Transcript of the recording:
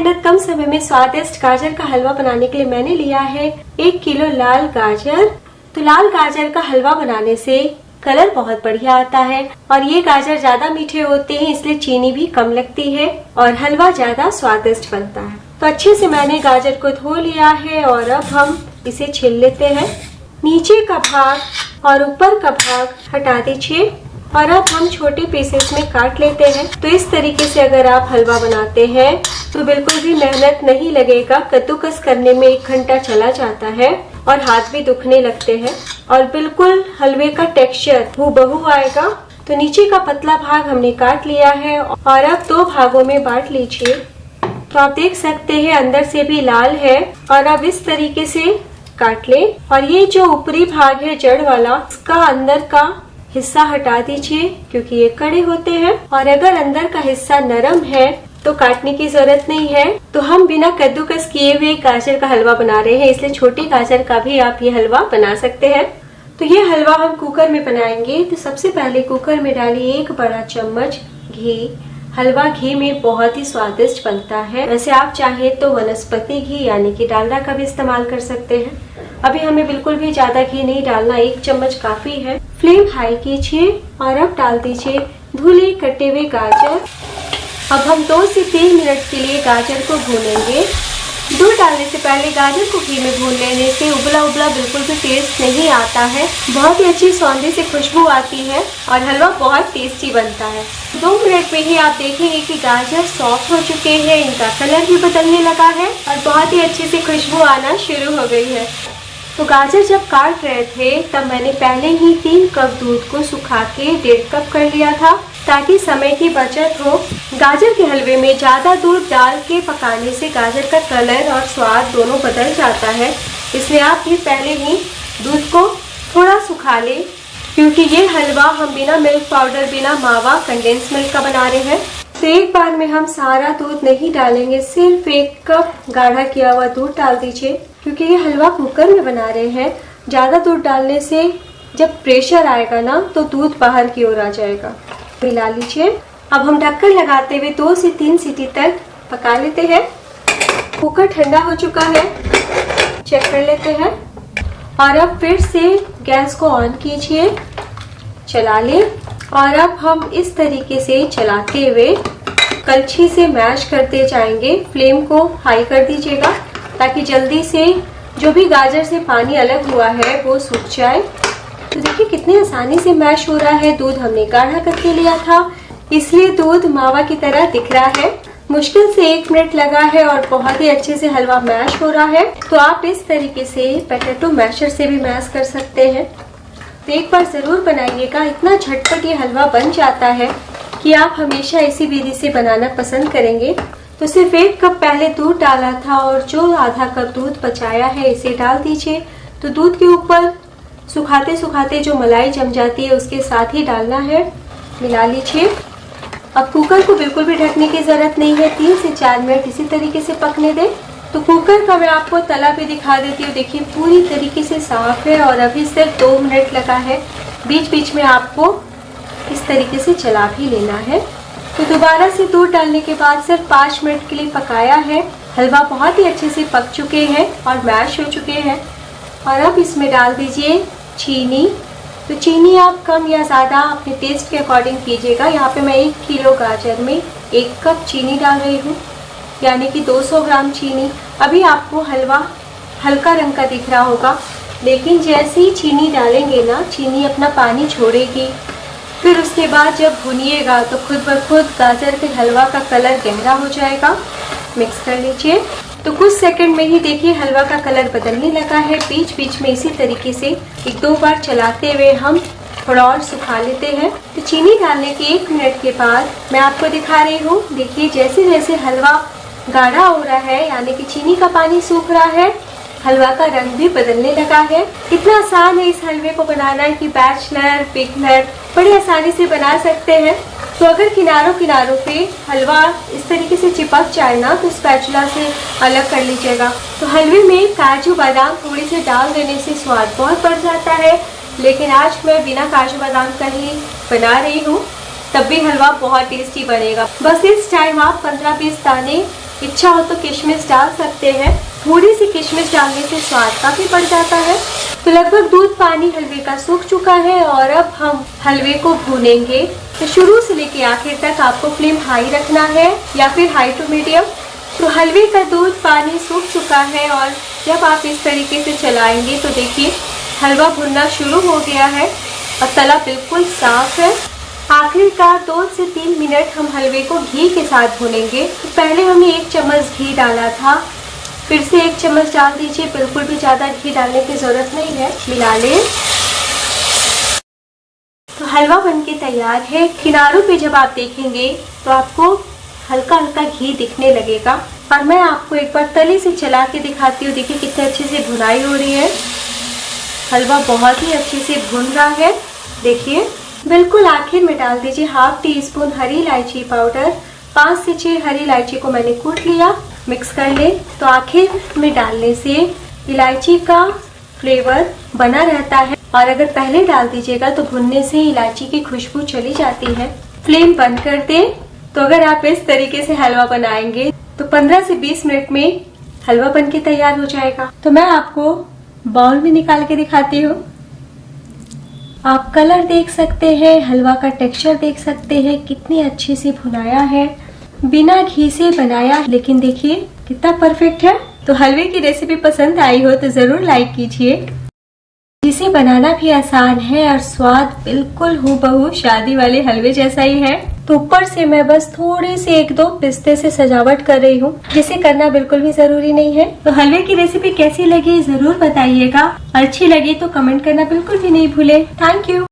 मेहनत कम समय में स्वादिष्ट गाजर का हलवा बनाने के लिए मैंने लिया है 1 किलो लाल गाजर। तो लाल गाजर का हलवा बनाने से कलर बहुत बढ़िया आता है और ये गाजर ज्यादा मीठे होते हैं, इसलिए चीनी भी कम लगती है और हलवा ज्यादा स्वादिष्ट बनता है। तो अच्छे से मैंने गाजर को धो लिया है और अब हम इसे छील लेते हैं। नीचे का भाग और ऊपर का भाग हटा दीजिए और अब हम छोटे पीसेस में काट लेते हैं। तो इस तरीके से अगर आप हलवा बनाते हैं तो बिल्कुल भी मेहनत नहीं लगेगा। कद्दूकस करने में 1 घंटा चला जाता है और हाथ भी दुखने लगते हैं और बिल्कुल हलवे का टेक्सचर हूबहू आएगा। तो नीचे का पतला भाग हमने काट लिया है और अब 2 भागों में बांट लीजिए। तो आप देख सकते हैं अंदर से भी लाल है और अब इस तरीके से काट ले और ये जो ऊपरी भाग है जड़ वाला, इसका अंदर का हिस्सा हटा दीजिए क्योंकि ये कड़े होते हैं और अगर अंदर का हिस्सा नरम है तो काटने की जरूरत नहीं है। तो हम बिना कद्दूकस किए हुए गाजर का हलवा बना रहे हैं, इसलिए छोटे गाजर का भी आप ये हलवा बना सकते हैं। तो ये हलवा हम कुकर में बनाएंगे। तो सबसे पहले कुकर में डालिए 1 बड़ा चम्मच घी। हलवा घी में बहुत ही स्वादिष्ट बनता है। वैसे आप चाहे तो वनस्पति घी यानी कि डालडा का भी इस्तेमाल कर सकते हैं। अभी हमें बिल्कुल भी ज्यादा घी नहीं डालना, 1 चम्मच काफी है। फ्लेम हाई कीजिए और अब डाल दीजिए धुले कटे हुए गाजर। अब हम 2 से 3 मिनट के लिए गाजर को भूनेंगे। दूध डालने से पहले गाजर को घी में भून लेने से उबला उबला बिल्कुल भी टेस्ट नहीं आता है। बहुत ही अच्छी सौंधी से खुशबू आती है और हलवा बहुत टेस्टी बनता है। 2 मिनट में ही आप देखेंगे कि गाजर सॉफ्ट हो चुके हैं, इनका कलर भी बदलने लगा है और बहुत ही अच्छी सी खुशबू आना शुरू हो गई है। तो गाजर जब काट रहे थे तब मैंने पहले ही 3 कप दूध को सुखा के 1.5 कप कर लिया था ताकि समय की बचत हो। गाजर के हलवे में ज्यादा दूध डाल के पकाने से गाजर का कलर और स्वाद दोनों बदल जाता है, इसलिए आप भी पहले ही दूध को थोड़ा सुखा लें क्योंकि ये हलवा हम बिना मिल्क पाउडर, बिना मावा, कंडेंस मिल्क का बना रहे हैं। तो एक बार में हम सारा दूध नहीं डालेंगे, सिर्फ 1 कप गाढ़ा किया हुआ दूध डाल दीजिए क्योंकि ये हलवा कुकर में बना रहे हैं। ज्यादा दूध डालने से जब प्रेशर आएगा ना तो दूध बाहर की ओर आ जाएगा। मिला लीजिए। अब हम ढक्कन लगाते हुए 2 से 3 सीटी तक पका लेते हैं। कुकर ठंडा हो चुका है, चेक कर लेते हैं और अब फिर से गैस को ऑन कीजिए, चला लें और अब हम इस तरीके से चलाते हुए कलछी से मैश करते जाएंगे। फ्लेम को हाई कर दीजिएगा ताकि जल्दी से जो भी गाजर से पानी अलग हुआ है वो सूख जाए। तो देखिए कितने आसानी से मैश हो रहा है। दूध हमने गाढ़ा करके लिया था इसलिए दूध मावा की तरह दिख रहा है। मुश्किल से 1 मिनट लगा है और बहुत ही अच्छे से हलवा मैश हो रहा है। तो आप इस तरीके से पोटैटो मैशर से भी मैश कर सकते हैं। तो एक बार जरूर बनाइएगा, इतना झटपट ये हलवा बन जाता है कि आप हमेशा इसी विधि से बनाना पसंद करेंगे। तो सिर्फ 1 कप पहले दूध डाला था और जो आधा कप दूध बचाया है इसे डाल दीजिए। तो दूध के ऊपर सुखाते सुखाते जो मलाई जम जाती है उसके साथ ही डालना है। मिला लीजिए। अब कुकर को बिल्कुल भी ढकने की जरूरत नहीं है, 3 से 4 मिनट इसी तरीके से पकने दें। तो कुकर का मैं आपको तला भी दिखा देती हूँ। देखिए पूरी तरीके से साफ है और अभी सिर्फ 2 मिनट लगा है। बीच बीच में आपको इस तरीके से चला भी लेना है। तो दोबारा से दूध डालने के बाद सिर्फ 5 मिनट के लिए पकाया है। हलवा बहुत ही अच्छे से पक चुके हैं और मैश हो चुके हैं। और अब इसमें डाल दीजिए चीनी। तो चीनी आप कम या ज़्यादा अपने टेस्ट के अकॉर्डिंग कीजिएगा। यहाँ पे मैं 1 किलो गाजर में 1 कप चीनी डाल रही हूँ, यानी कि 200 ग्राम चीनी। अभी आपको हलवा हल्का रंग का दिख रहा होगा, लेकिन जैसे ही चीनी डालेंगे ना, चीनी अपना पानी छोड़ेगी। फिर उसके बाद जब भुनिएगा तो खुद ब खुद गाजर के हलवा का कलर गहरा हो जाएगा। मिक्स कर लीजिए। तो कुछ सेकंड में ही देखिए हलवा का कलर बदलने लगा है। बीच बीच में इसी तरीके से 1-2 बार चलाते हुए हम थोड़ा और सुखा लेते हैं। तो चीनी डालने के 1 मिनट के बाद मैं आपको दिखा रही हूँ। देखिए जैसे जैसे हलवा गाढ़ा हो रहा है, यानी कि चीनी का पानी सूख रहा है, हलवा का रंग भी बदलने लगा है। इतना आसान है इस हलवे को बनाना कि बैचलर, बिगनर बड़ी आसानी से बना सकते हैं। तो अगर किनारों किनारों पे हलवा इस तरीके से चिपक जाए ना तो स्पैचुला से अलग कर लीजिएगा। तो हलवे में काजू बादाम थोड़ी से डाल देने से स्वाद बहुत बढ़ जाता है, लेकिन आज मैं बिना काजू बादाम का ही बना रही हूँ, तब भी हलवा बहुत टेस्टी बनेगा। बस इस टाइम आप 15-20 दाने इच्छा हो तो किशमिश डाल सकते हैं। थोड़ी सी किशमिश डालने से स्वाद काफी बढ़ जाता है। तो लगभग दूध पानी हलवे का सूख चुका है और अब हम हलवे को भूनेंगे। तो शुरू से लेके आखिर तक आपको फ्लेम हाई रखना है या फिर हाई टू मीडियम। तो हलवे का दूध पानी सूख चुका है और जब आप इस तरीके से चलाएंगे तो देखिए हलवा भुनना शुरू हो गया है और तला बिल्कुल साफ है। आखिरकार 2 से 3 मिनट हम हलवे को घी के साथ भूनेंगे। तो पहले हमने 1 चम्मच घी डाला था, फिर से 1 चम्मच डाल दीजिए। बिल्कुल भी ज्यादा घी डालने की जरूरत नहीं है, मिला लें। तो हलवा बनके तैयार है। किनारों पे जब आप देखेंगे तो आपको हल्का हल्का घी दिखने लगेगा। और मैं आपको एक बार तले से चला के दिखाती हूँ। देखिए कितने अच्छे से भुनाई हो रही है। हलवा बहुत ही अच्छे से भुन रहा है। देखिए बिल्कुल आखिर में डाल दीजिए 1/2 टीस्पून हरी इलायची पाउडर। 5 से 6 हरी इलायची को मैंने कूट लिया, मिक्स कर ले। तो आखिर में डालने से इलायची का फ्लेवर बना रहता है और अगर पहले डाल दीजिएगा तो भुनने से इलायची की खुशबू चली जाती है। फ्लेम बंद कर दे। तो अगर आप इस तरीके से हलवा बनाएंगे तो 15 से 20 मिनट में हलवा बनके तैयार हो जाएगा। तो मैं आपको बाउल में निकाल के दिखाती हूँ। आप कलर देख सकते हैं, हलवा का टेक्सचर देख सकते हैं, कितनी अच्छे से भुनाया है, बिना घी से बनाया, लेकिन देखिए कितना परफेक्ट है। तो हलवे की रेसिपी पसंद आई हो तो जरूर लाइक कीजिए। जिसे बनाना भी आसान है और स्वाद बिल्कुल हूबहू शादी वाले हलवे जैसा ही है। तो ऊपर से मैं बस थोड़े से 1-2 पिस्ते से सजावट कर रही हूँ, जिसे करना बिल्कुल भी जरूरी नहीं है। तो हलवे की रेसिपी कैसी लगी जरूर बताइएगा। अच्छी लगी तो कमेंट करना बिल्कुल भी नहीं भूले। Thank you.